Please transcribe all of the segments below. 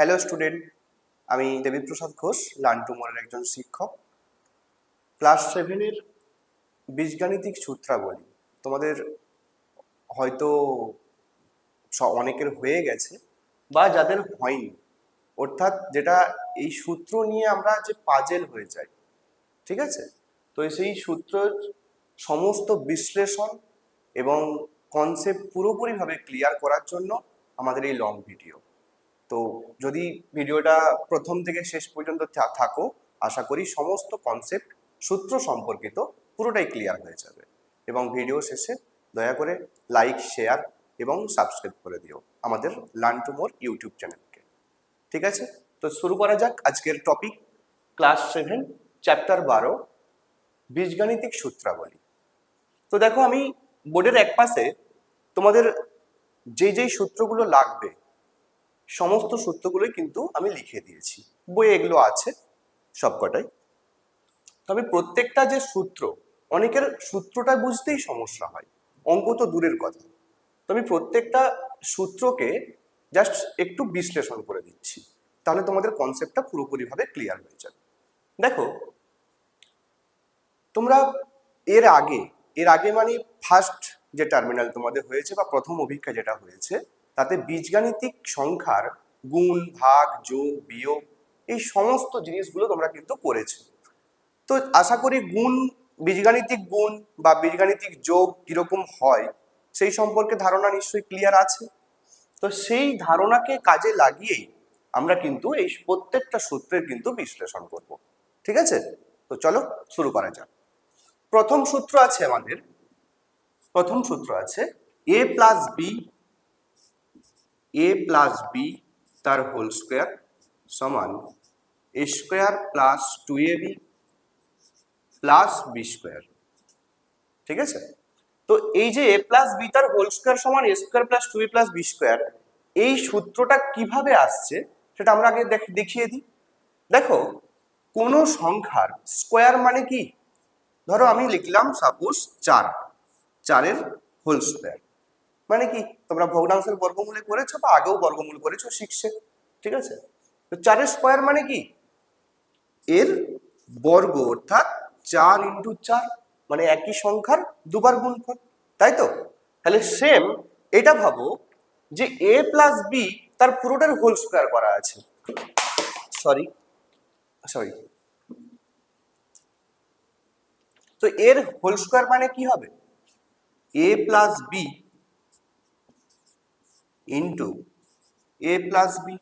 Hello student, আমি Debiprasad Ghosh, learn to মোরের একজন শিক্ষক। ক্লাস 7-এর বীজগাণিতিক সূত্রাবলী তোমাদের হয়তো অনেকের হয়ে গেছে বা যাদের হয়নি, অর্থাৎ যেটা এই সূত্র নিয়ে আমরা যে পাজেল হয়ে যাই, ঠিক আছে? তো সেই সূত্রের সমস্ত বিশ্লেষণ এবং কনসেপ্ট পুরোপুরিভাবে ক্লিয়ার করার জন্য আমাদের এই লং ভিডিও। তো যদি ভিডিওটা প্রথম থেকে শেষ পর্যন্ত থাকো, আশা করি সমস্ত কনসেপ্ট সূত্র সম্পর্কিত পুরোটাই ক্লিয়ার হয়ে যাবে। এবং ভিডিও শেষে দয়া করে লাইক, শেয়ার এবং সাবস্ক্রাইব করে দিও আমাদের লার্ন টু মোর ইউটিউব চ্যানেলকে। ঠিক আছে, তো শুরু করা যাক আজকের টপিক। ক্লাস 7 চ্যাপ্টার 12 বীজগাণিতিক সূত্রাবলী। তো দেখো, আমি বোর্ডের একপাশে তোমাদের যেই সূত্রগুলো লাগবে সমস্ত সূত্রগুলোই কিন্তু আমি লিখে দিয়েছি, বইয়ে এগুলো আছে সবকটাই। তবে প্রত্যেকটা যে সূত্র, অনেকের সূত্রটা বুঝতেই সমস্যা হয়, অঙ্ক তো দূরের কথা। তো আমি প্রত্যেকটা সূত্রকে জাস্ট একটু বিশ্লেষণ করে দিচ্ছি, তাহলে তোমাদের কনসেপ্টটা পুরোপুরিভাবে ক্লিয়ার হয়ে যাবে। দেখো, তোমরা এর আগে মানে ফার্স্ট যে টার্মিনাল তোমাদের হয়েছে বা প্রথম অভিজ্ঞতা যেটা হয়েছে, তাতে বীজগাণিতিক সংখ্যার গুণ, ভাগ, যোগ, বিয়োগ এই সমস্ত জিনিসগুলো তোমরা কিন্তু করেছো। তো আশা করি বীজগাণিতিক গুণ বা বীজগাণিতিক যোগ কিরকম হয় সেই সম্পর্কে ধারণা নিশ্চয়ই ক্লিয়ার আছে। তো সেই ধারণাকে কাজে লাগিয়েই আমরা কিন্তু এই প্রত্যেকটা সূত্রের কিন্তু বিশ্লেষণ করব। ঠিক আছে, তো চলো শুরু করা যাক। প্রথম সূত্র আছে এ প্লাস বি তার হোল স্কোয়ার সমান a square plus 2ab plus B square. ঠিক আছে, তো এই যে এ প্লাস বি তার হোল স্কোয়ার সমান a square plus 2a plus B square, এই সূত্রটা কিভাবে আসছে সেটা আমরা আগে দেখিয়ে দিই। দেখো, কোন সংখ্যার স্কোয়ার মানে কি? ধরো আমি লিখলাম সাপোজ 4-এর হোল স্কোয়ার মানে কি? তোমরা ভগ্নাংশের বর্গমূলে করেছো বা আগেও বর্গমূল করেছো 6-এ। ঠিক আছে, তো 4-এর স্কোয়ার মানে কি? এর বর্গ, অর্থাৎ 4 × 4 মানে একই সংখ্যার দুবার গুণফল, তাই তো? তাহলে সেম এটা ভাবো যে এ প্লাস বি তার পুরোটার হোল স্কোয়ার করা আছে। সরি, তো এর হোল স্কোয়ার মানে কি হবে? A plus b into a plus B,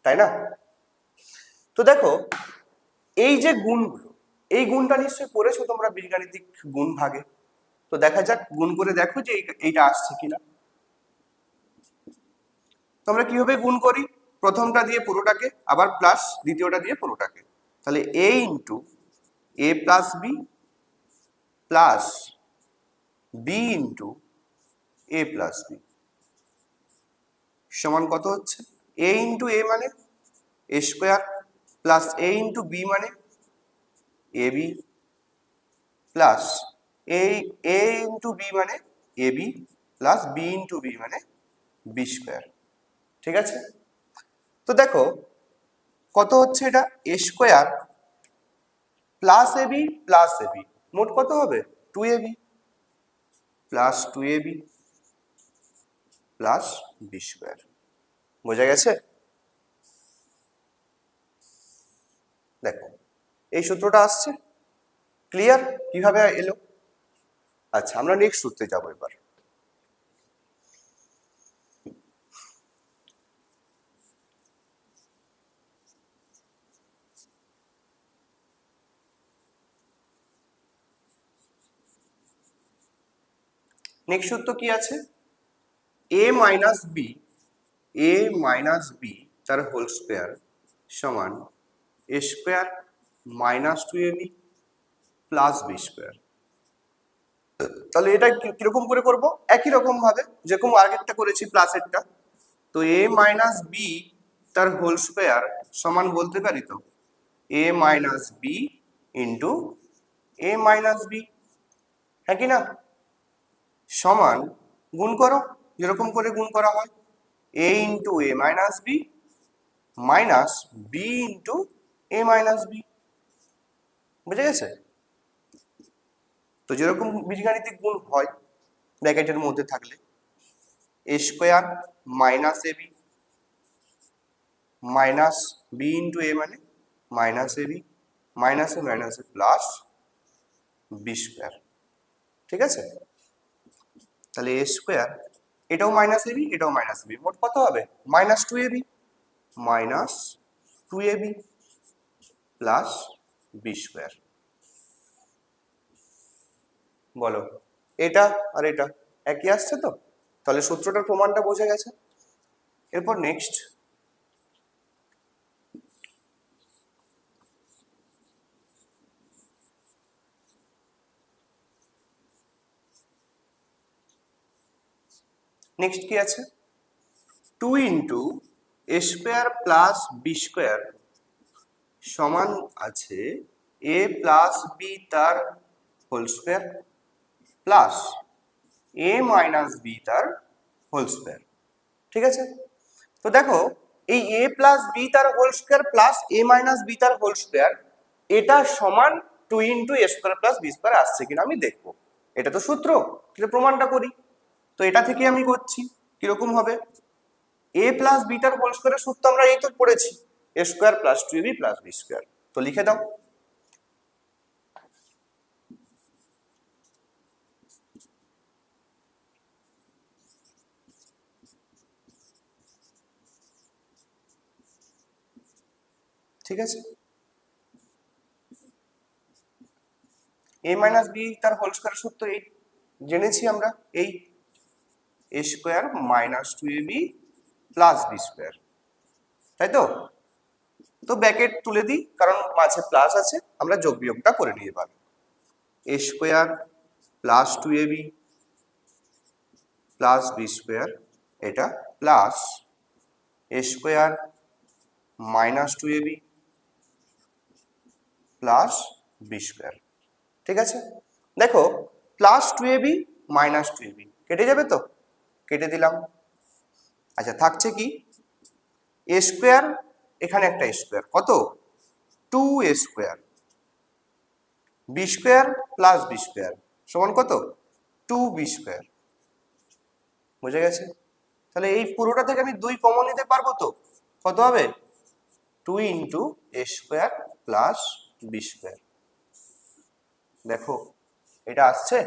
তাই না? তো দেখো, এই যে গুণগুলো, এই গুণটা নিশ্চয়ই পড়েছো তোমরা বীজগাণিতিক গুণ ভাগে। তো দেখা যাক, গুণ করে দেখো যে এইটা আসছে কিনা। তোমরা কিভাবে গুণ করি? প্রথমটা দিয়ে পুরোটাকে, আবার প্লাস দ্বিতীয়টা দিয়ে পুরোটাকে। তাহলে a into a plus b plus b into a plus b সমান কত হচ্ছে? এ ইন্টু এ মানে a square plus a into b মানে a b plus a into b মানে a b plus b into b মানে b square. ঠিক আছে, তো দেখো কত হচ্ছে এটা? A square plus a b plus a b, মোট কত হবে? 2ab plus 2ab plus B square. বোঝা গেছে? দেখো, এই সূত্রটা আসছে ক্লিয়ার কিভাবে এলো। আচ্ছা, আমরা নেক্সট সূত্রে যাবো এবার। নেক্সট সূত্র কি আছে? এ মাইনাস বি তার হোল স্কোয়ার সমান a square minus 2ab plus B square. তাহলে এটা কিরকম করে করব? একই রকম ভাবে যেরকম আগেরটা করেছি প্লাসেরটা। তো এ মাইনাস বি তার হোল স্কোয়ার সমান বলতে পারি তো এ minus b into a minus B, হ্যাঁ কি না? সমান গুণ করো, যেরকম করে গুণ করা হয় a into a minus b minus b into a minus b. বুঝে গেছে? তো যেরকম বীজগাণিতিক গুণ হয় ব্র্যাকেটের মধ্যে থাকলে, এ square minus a B minus b into a মানে মাইনাস এ বি মাইনাসে মাইনাসে প্লাস বি স্কোয়ার। ঠিক আছে? তাহলে এ স্কোয়ার, এটাও মাইনাস এবি এটাও মাইনাস এবি, মোট কত হবে? Minus two AB minus two AB plus B square. বলো, এটা আর এটা একই আসছে তো? তাহলে সূত্রটার প্রমাণটা বোঝা গেছে। এরপর নেক্সট নেক্সট কি আছে? Two into a square plus B square সমান আছে এ প্লাস বি তার হোল স্কোয়ার প্লাস এ মাইনাস বি তার হোল স্কোয়ার। ঠিক আছে? তো দেখো, এই এ প্লাস বি তার হোল স্কোয়ার প্লাস এ মাইনাস বি তার হোল স্কোয়ার এটা সমান two into a square plus B square আসছে কিনা আমি দেখবো। এটা তো সূত্র, এটা প্রমাণটা করি। তো এটা থেকে আমি করছি, কিরকম হবে? এ প্লাস বি তার হোল স্কোয়ারের সূত্র আমরা এই তো পড়েছি, a square plus two AB plus B square. তো লিখে দাও। ঠিক আছে? এ মাইনাস বি তার হোল স্কোয়ারের সূত্র এই জেনেছি আমরা, এই a square minus two AB plus B square, তাই তো? তো ব্র্যাকেট তুলে দিই, কারণ মাঝে প্লাস আছে, আমরা যোগ বিয়োগটা করে নিয়ে পাবো। A square plus two AB plus B square, এটা plus a square minus two AB plus B square. ঠিক আছে? দেখো, plus two AB minus two ab কেটে যাবে তো, কেটে দিলাম। আচ্ছা, থাকছে কি? এ স্কোয়ার, এখানে একটা স্কোয়ার, কত? Two a square, b square plus B square সমান কত? Two b square. বুঝে গেছে? তাহলে এই পুরোটা থেকে আমি দুই কমন নিতে পারবো তো, কত হবে? Two into a square plus B square. দেখো, এটা আসছে,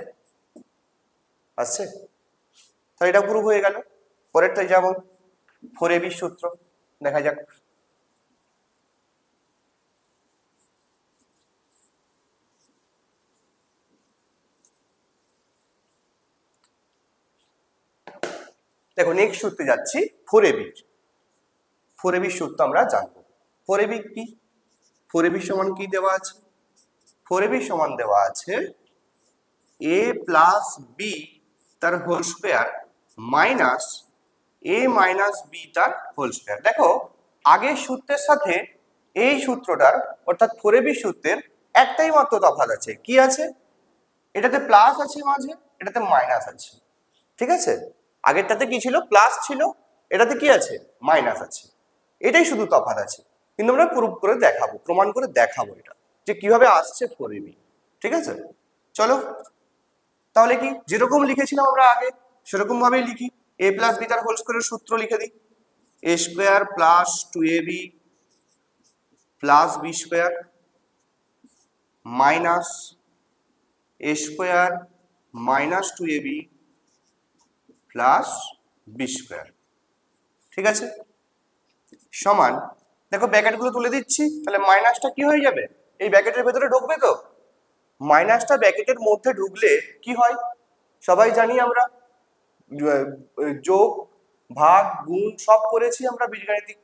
আসছে। তাহলে এটা পুরো হয়ে গেল। পরেরটাই যেমন ফোর এবি সূত্র, দেখা যাক। দেখো, নেক্সট সূত্রে যাচ্ছি ফোর এবির। ফোর এবির সূত্র আমরা জানবো। ফোর এবি কি? ফোর এবি সমান কি দেওয়া আছে? ফোর এবি সমান দেওয়া আছে এ প্লাস বি তার whole square minus A minus b তার হোল স্কোয়ার। দেখো, আগের সূত্রের সাথে এই সূত্রটার অর্থাৎ ফোর এবি সূত্রের একটাই মাত্র তফাৎ আছে। কি আছে? এটাতে প্লাস আছে মাঝে, এটাতে মাইনাস আছে। ঠিক আছে? আগেরটাতে কি ছিল? প্লাস ছিল, এটাতে কি আছে? মাইনাস আছে। এটাই শুধু তফাৎ আছে, কিন্তু আমরা প্রুফ করে দেখাবো, প্রমাণ করে দেখাবো এটা যে কিভাবে আসছে ফোর এবি। ঠিক আছে? চলো, তাহলে কি যেরকম লিখেছিলাম আমরা আগে সেরকম ভাবেই লিখি। এ প্লাস বি তার হোল স্কোয়ারের সূত্র লিখে দিই, a square plus two AB plus B square minus a square minus two AB plus B square. ঠিক আছে? সমান, দেখো ব্র্যাকেটগুলো তুলে দিচ্ছি, তাহলে মাইনাসটা কি হয়ে যাবে? এই ব্র্যাকেটের ভেতরে ঢুকবে তো। মাইনাসটা ব্র্যাকেটের মধ্যে ঢুকলে কি হয় সবাই জানি আমরা, যোগ ভাগ গুণ সব করেছি আমরা বীজগাণিতিক,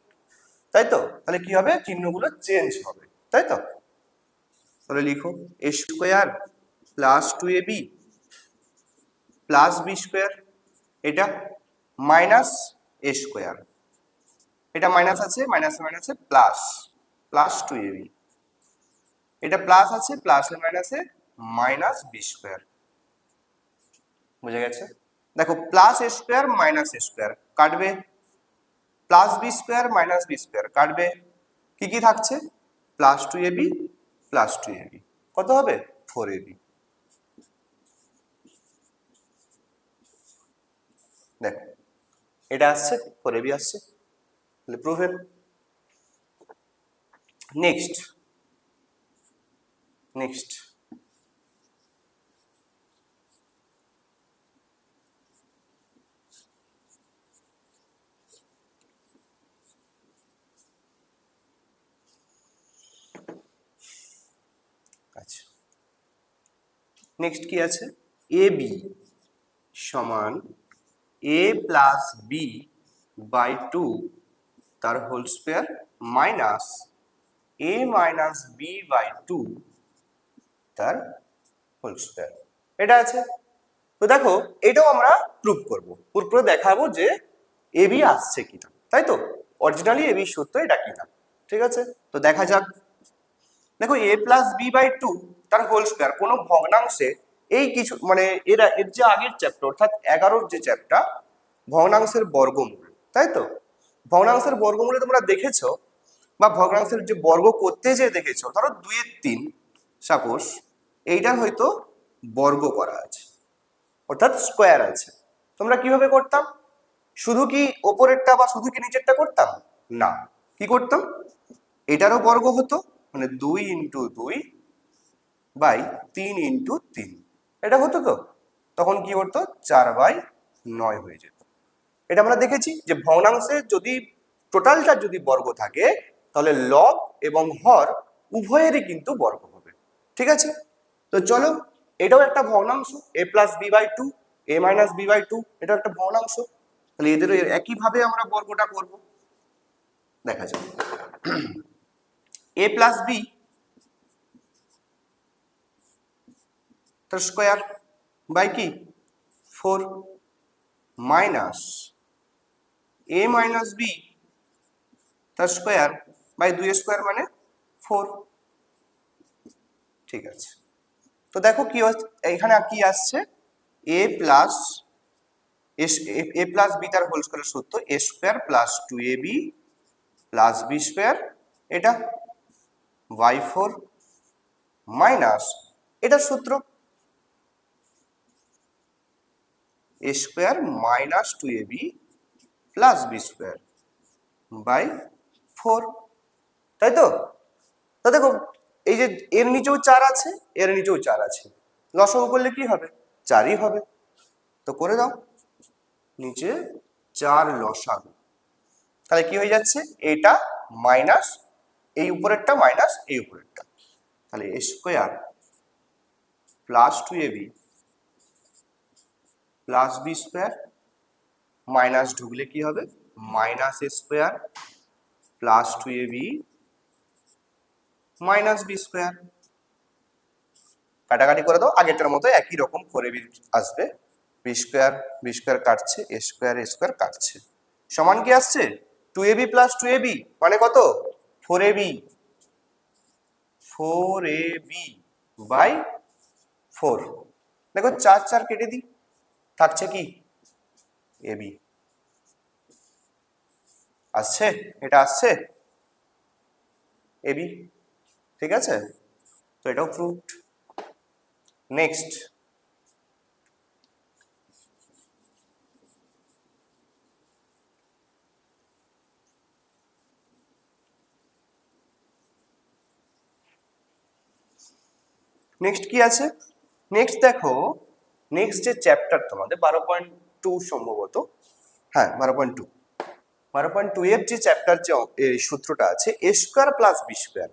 তাই তো? তাহলে কি হবে? চিহ্নগুলো চেঞ্জ হবে, তাই তো? তাহলে লিখো a square plus two AB plus B square, এটা মাইনাস এ স্কোয়ার, এটা মাইনাস আছে, মাইনাসে মাইনাসে প্লাস প্লাস টু এবি, এটা প্লাস আছে, প্লাসে মাইনাসে মাইনাস বি স্কোয়ার। বুঝে গেছে? দেখো, plus a square minus a square কাটবে, plus B square minus b square কাটবে, কি কি থাকছে, plus two a b plus two a b, কত হবে, 4ab। দেখো এটা আসছে, 4ab আসছে, তাহলে প্রুভেন। নেক্সট নেক্সট আচ্ছা, নেক্সট কি আছে, এ বি সমান এ প্লাস বি বাই টু তার whole square minus A minus B by two তার হোল স্কোয়ার, এটা আছে। তো দেখো এটাও আমরা প্রুভ করব, প্রুভ করে দেখাবো যে এ বি আসছে কিনা, তাই তো, অরিজিনালি এ বি সত্য এটা কিনা, ঠিক আছে। তো দেখা যাক, দেখো এ প্লাস বি বাই টু তার হোল স্কোয়ার কোনো ভগ্নাংশে, এই কিছু মানে এর যে আগের চ্যাপ্টার অর্থাৎ 11 যে চ্যাপ্টার ভগ্নাংশের বর্গমূল, তাই তো, ভগ্নাংশের বর্গমূলে তোমরা দেখেছো বা ভগ্নাংশের যে বর্গ করতে যে দেখেছো, ধরো 2/3 সাপোজ এইটার হয়তো বর্গ করা আছে অর্থাৎ স্কোয়ার আছে, তোমরা কিভাবে করতাম, শুধু কি ওপরেরটা বা শুধু কি নিচেরটা করতাম, না, কি করতাম, এটারও বর্গ হতো মানে 2 × 2 / 3 × 3, এটা হতো, তো তখন কি হতো 4/9 হয়ে যেত। এটা আমরা দেখেছি যে ভগ্নাংশে যদি টোটালটা যদি বর্গ থাকে তাহলে লব এবং হর উভয়েরই কিন্তু বর্গ হবে, ঠিক আছে। তো চলো এটাও একটা ভগ্নাংশ, a plus B by two a minus B by two, এটাও একটা ভগ্নাংশ, তাহলে এদেরও একইভাবে আমরা বর্গটা করব, দেখা যাক। এ প্লাস বি তার স্কোয়ার বাই কি 4 মাইনাস এ মাইনাস বি তার স্কোয়ার বাই 2 স্কোয়ার মানে 4, ঠিক আছে। তো দেখো কি এখানে কি আসছে, এ প্লাস বি তার হোল স্কোয়ার সূত্র a square plus 2ab plus B square, এটা বাই 4 মাইনাস এটার সূত্র a square minus 2ab plus B square by 4, তাই তো। তা দেখো এই যে এর নিচেও 4 আছে, এর নিচেও 4 আছে, লসাগু করলে কি হবে, 4ই হবে, তো করে দাও, নিচে 4 লসাগু, তাহলে কি হয়ে যাচ্ছে, এটা মাইনাস এই উপরেরটা মাইনাস এই উপরেরটা, তাহলে এ square plus 2ab plus B square, minus ঢুকলে কি হবে, minus a square plus 2ab minus b square, কাটাকাটি করে দাও, আগেরটার মতো একই রকম 4ab আসবে, বি স্কোয়ার কাটছে, এ স্কোয়ার কাটছে, সমান কি আসছে 2ab প্লাস 2ab মানে কত 4ab, 4ab বাই 4, দেখো 4 4 কেটে দিই, থাকছে কি ab, আসছে, এটা আসছে ab, ঠিক আছে, তো এটাও প্রুভড। নেক্সট নেক্সট কি আছে, নেক্সট দেখো, নেক্সট যে চ্যাপ্টার তোমাদের 12.2 সম্ভবত, হ্যাঁ 12.2 এর যে চ্যাপ্টার যে সূত্রটা আছে a square plus B square,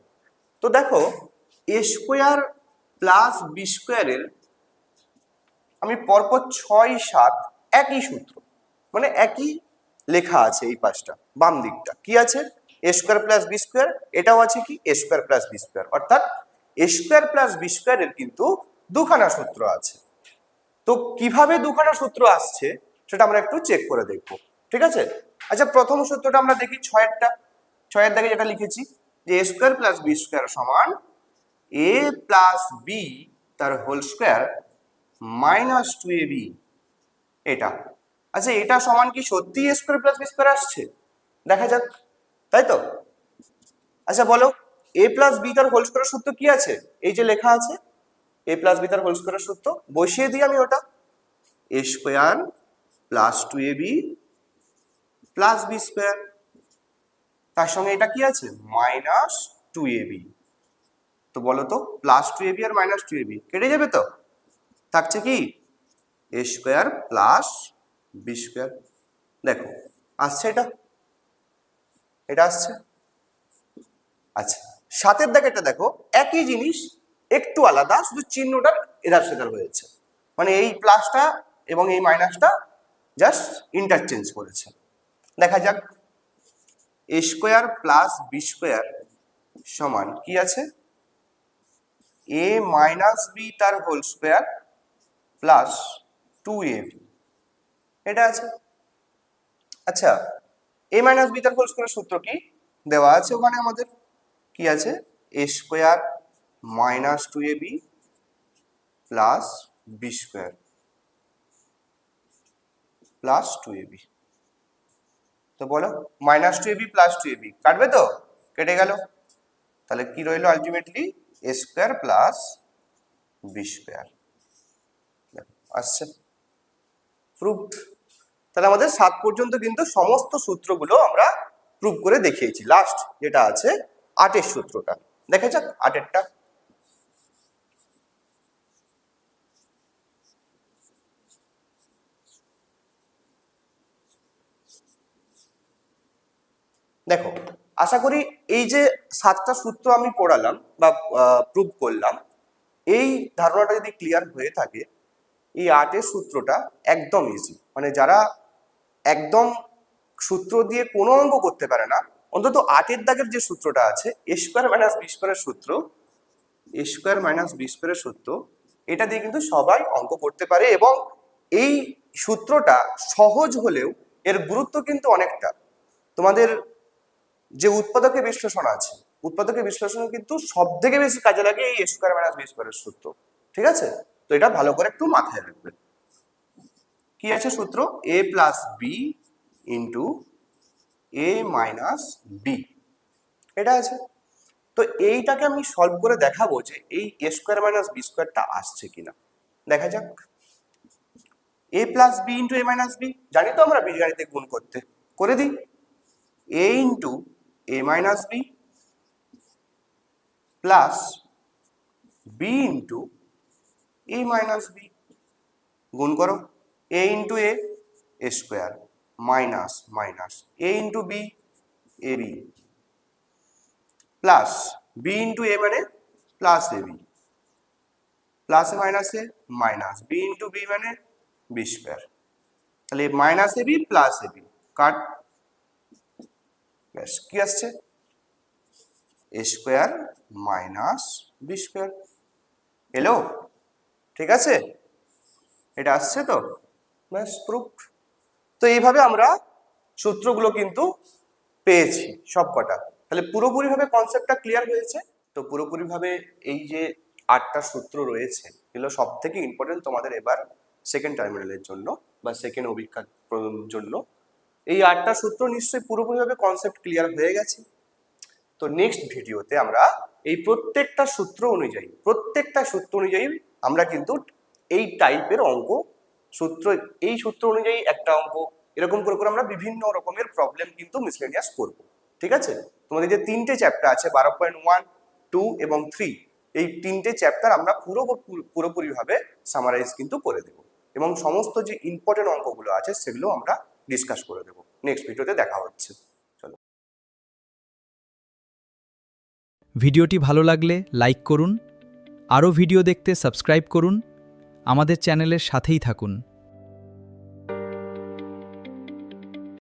তো দেখো এ স্কোয়ার প্লাস বি স্কোয়ারের আমি পরপর 6 7 একই সূত্র, মানে একই লেখা আছে, এই পাশটা বাম দিকটা কি আছে a square plus B square, এটাও আছে কি এ স্কোয়ার প্লাস বি স্কোয়ার, অর্থাৎ এ স্কোয়ার প্লাস বি স্কোয়ারের কিন্তু দুখানা সূত্র আছে। তো কিভাবে দুখানা সূত্র আসছে সেটা আমরা একটু চেক করে দেখব, ঠিক আছে। আচ্ছা প্রথম সূত্রটা আমরা দেখি 6এর দাগে যেটা লিখেছি যে a square plus B square সমান এ প্লাস বি তার হোল স্কোয়ার মাইনাস 2ab, এটা আচ্ছা এটা সমান কি সত্যি a square plus B square আসছে, দেখা যাক, তাই তো? আচ্ছা বলো, এ প্লাস বি তার হোল স্কোয়ারের সূত্র কি আছে? এই যে লেখা আছে এ প্লাস বি তার হোল স্কোয়ারের সূত্র, বসিয়ে দিই আমি ওটা। A square plus 2ab plus B square, তার সঙ্গে এটা কি আছে মাইনাস 2ab। তো বলো তো প্লাস 2ab আর মাইনাস 2ab কেটে যাবে তো, থাকছে কি এ স্কোয়ার প্লাস বি স্কোয়ার। দেখো আসছে, এটা এটা আসছে। আচ্ছা সাতের দাগেরটা দেখো, একই জিনিস একটু আলাদা, শুধু চিহ্নটার এধার সেধার হয়েছে, মানে এই প্লাসটা এবং এই মাইনাসটা জাস্ট ইন্টারচেঞ্জ করেছে। দেখা যাক, a square plus B square সমান কি আছে, এ মাইনাস বি তার হোল স্কোয়ার প্লাস 2ab, এটা আছে। আচ্ছা এ মাইনাস বি তার হোল স্কোয়ারের সূত্র কি দেওয়া আছে ওখানে আমাদের, কি আছে a square minus 2ab plus B square plus 2ab। তো বলো মাইনাস 2ab প্লাস 2ab কাটবে তো, কেটে গেল, তাহলে কি রইলো আলটিমেটলি এ স্কোয়ার প্লাস বি স্কোয়ার। আসছে প্রুভড। তাহলে আমাদের 7 পর্যন্ত কিন্তু সমস্ত সূত্রগুলো আমরা প্রুভ করে দেখিয়েছি। লাস্ট যেটা আছে 8-এর সূত্রটা দেখা যাক, 8-এরটা। দেখো আশা করি এই যে 7টা সূত্র আমি পড়ালাম বা প্রুভ করলাম, এই ধারণাটা যদি ক্লিয়ার হয়ে থাকে, এই 8-এর সূত্রটা একদম ইজি, মানে যারা একদম সূত্র দিয়ে কোনো অঙ্ক করতে পারে না, অন্তত 8-এর দাগের যে সূত্রটা আছে এ স্কোয়ার মাইনাস বি স্কোয়ারের সূত্র, এ স্কোয়ার মাইনাস বি স্কোয়ারের সূত্র, এটা দিয়ে কিন্তু সবাই অঙ্ক করতে পারে। এবং এই সূত্রটা সহজ হলেও এর গুরুত্ব কিন্তু অনেকটা। তোমাদের যে উৎপাদকের বিশ্লেষণ আছে, উৎপাদকের বিশ্লেষণ কিন্তু সব থেকে বেশি কাজে লাগে এই স্কোয়ার মাইনাস বি স্কোয়ারের সূত্র, ঠিক আছে? তো এটা ভালো করে একটু মাথায় রাখবে। কি আছে সূত্র, এ plus b into a minus B, এটা আছে। তো এইটাকে আমি সলভ করে দেখাবো যে এই এ স্কোয়ার মাইনাস বি স্কোয়ারটা আসছে কিনা, দেখা যাক। A plus b into a minus b জানি তো আমরা বীজগণিতে গুণ করতে, করে দিই। A into a minus b plus b into a minus b, গুণ করো। A into a square minus minus a into b a b plus b into a মানে plus a b, plus a মাইনাসে minus b into b মানে b square, তাহলে minus a b plus a b cut, ব্যাস কি আসছে এ square minus b square. এলো, ঠিক আছে, এটা আসছে তো, ব্যাস প্রুফ। তো এইভাবে আমরা সূত্রগুলো কিন্তু পেয়েছি সব কটা। তাহলে পুরোপুরিভাবে কনসেপ্টটা ক্লিয়ার হয়েছে তো। পুরোপুরিভাবে এই যে 8টা সূত্র রয়েছে এগুলো সব থেকে ইম্পর্টেন্ট তোমাদের এবার সেকেন্ড টার্মিনালের জন্য বা সেকেন্ড অভিজ্ঞতার জন্য। এই 8টা সূত্র নিশ্চয়ই পুরোপুরিভাবে কনসেপ্ট ক্লিয়ার হয়ে গেছে। তো নেক্সট ভিডিওতে আমরা এই প্রত্যেকটা সূত্র অনুযায়ী আমরা কিন্তু এই টাইপের অঙ্ক, সূত্র এই সূত্র অনুযায়ী একটা অঙ্ক, এরকম করে করে আমরা বিভিন্ন রকমের প্রবলেম কিন্তু মিসলেনিয়াস করব, ঠিক আছে? তোমাদের যে 3টে চ্যাপ্টার আছে 12.1, 2 এবং 3, এই 3টে চ্যাপ্টার আমরা পুরোপুরিভাবে সামারাইজ কিন্তু করে দেব এবং সমস্ত যে ইম্পর্টেন্ট অঙ্কগুলো আছে সেগুলো আমরা ডিসকাস করে দেব। নেক্সট ভিডিওতে দেখা হচ্ছে। চলো। ভিডিওটি ভালো লাগলে লাইক করুন, আরও ভিডিও দেখতে সাবস্ক্রাইব করুন, আমাদের চ্যানেলের সাথেই থাকুন।